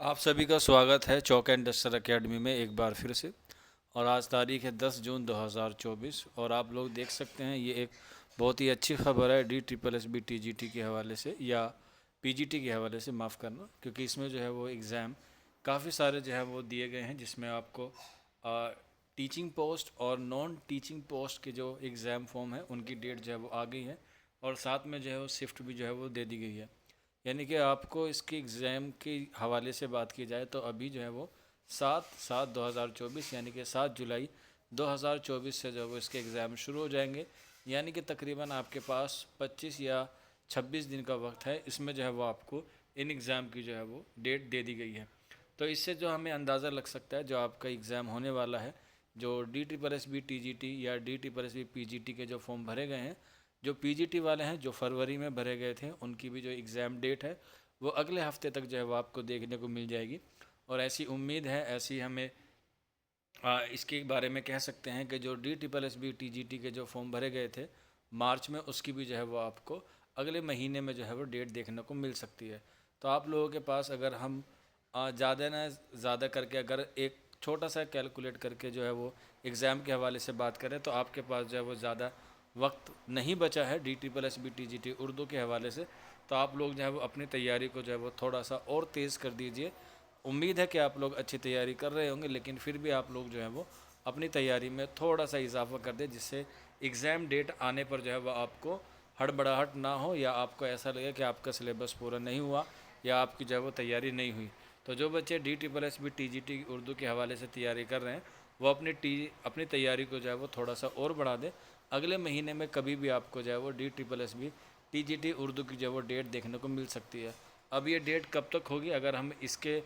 आप सभी का स्वागत है चौक एंड डस्टर एकेडमी में एक बार फिर से। और आज तारीख है 10 जून 2024 और आप लोग देख सकते हैं ये एक बहुत ही अच्छी खबर है D triple S B T G T के हवाले से या पी जी टी के हवाले से, माफ़ करना, क्योंकि इसमें जो है वो एग्ज़ाम काफ़ी सारे जो है वो दिए गए हैं जिसमें आपको टीचिंग पोस्ट और नॉन टीचिंग पोस्ट के जो एग्ज़ाम फॉर्म है उनकी डेट जो है वो आ गई है और साथ में जो है वो शिफ्ट भी जो है वो दे दी गई है। यानी कि आपको इसके एग्ज़ाम के हवाले से बात की जाए तो अभी जो है वो 7/7/2024 यानी कि 7 जुलाई 2024 से जो है वो इसके एग्ज़ाम शुरू हो जाएंगे। यानी कि तकरीबन आपके पास 25 या 26 दिन का वक्त है। इसमें जो है वो आपको इन एग्ज़ाम की जो है वो डेट दे दी गई है। तो इससे जो हमें अंदाज़ा लग सकता है जो आपका एग्ज़ाम होने वाला है, जो D triple S B T G T या D triple S B P G T के जो फॉर्म भरे गए हैं, जो पीजीटी वाले हैं जो फरवरी में भरे गए थे, उनकी भी जो एग्ज़ाम डेट है वो अगले हफ्ते तक जो है वो आपको देखने को मिल जाएगी। और ऐसी उम्मीद है, ऐसी हमें इसके बारे में कह सकते हैं कि जो D triple S B T G T के जो फॉर्म भरे गए थे मार्च में, उसकी भी जो है वो आपको अगले महीने में जो है वो डेट देखने को मिल सकती है। तो आप लोगों के पास अगर हम ज़्यादा ना ज़्यादा करके अगर एक छोटा सा कैलकुलेट करके जो है वो एग्ज़ाम के हवाले से बात करें तो आपके पास जो है वो ज़्यादा वक्त नहीं बचा है D triple S B T G T Urdu के हवाले से। तो आप लोग जो है वो अपनी तैयारी को जो है वो थोड़ा सा और तेज़ कर दीजिए। उम्मीद है कि आप लोग अच्छी तैयारी कर रहे होंगे, लेकिन फिर भी आप लोग जो है वो अपनी तैयारी में थोड़ा सा इजाफा कर दें जिससे एग्ज़ाम डेट आने पर जो है वो आपको हड़बड़ाहट ना हो या आपको ऐसा लगे कि आपका सिलेबस पूरा नहीं हुआ या आपकी जो है वो तैयारी नहीं हुई। तो जो बच्चे D triple S B T G T Urdu के हवाले से तैयारी कर रहे हैं वो अपनी तैयारी को जो है वो थोड़ा सा और बढ़ा दें। अगले महीने में कभी भी आपको जो है वो D triple S B T G T Urdu की जो है वो डेट देखने को मिल सकती है। अब ये डेट कब तक होगी, अगर हम इसके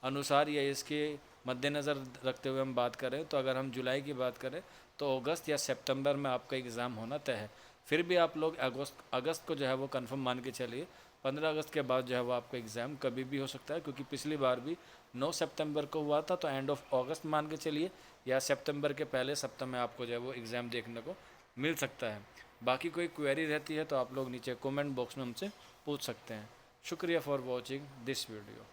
अनुसार या इसके मद्देनज़र रखते हुए हम बात करें तो अगर हम जुलाई की बात करें तो अगस्त या सितंबर में आपका एग्ज़ाम होना तय है। फिर भी आप लोग अगस्त अगस्त को जो है वो कंफर्म मान के चलिए। 15 अगस्त के बाद जो है वो आपका एग्ज़ाम कभी भी हो सकता है, क्योंकि पिछली बार भी 9 सितंबर को हुआ था। तो एंड ऑफ अगस्त मान के चलिए या सितंबर के पहले सप्ताह में आपको जो है वो एग्ज़ाम देखने को मिल सकता है। बाकी कोई क्वेरी रहती है तो आप लोग नीचे कमेंट बॉक्स में हमसे पूछ सकते हैं। शुक्रिया फॉर वॉचिंग दिस वीडियो।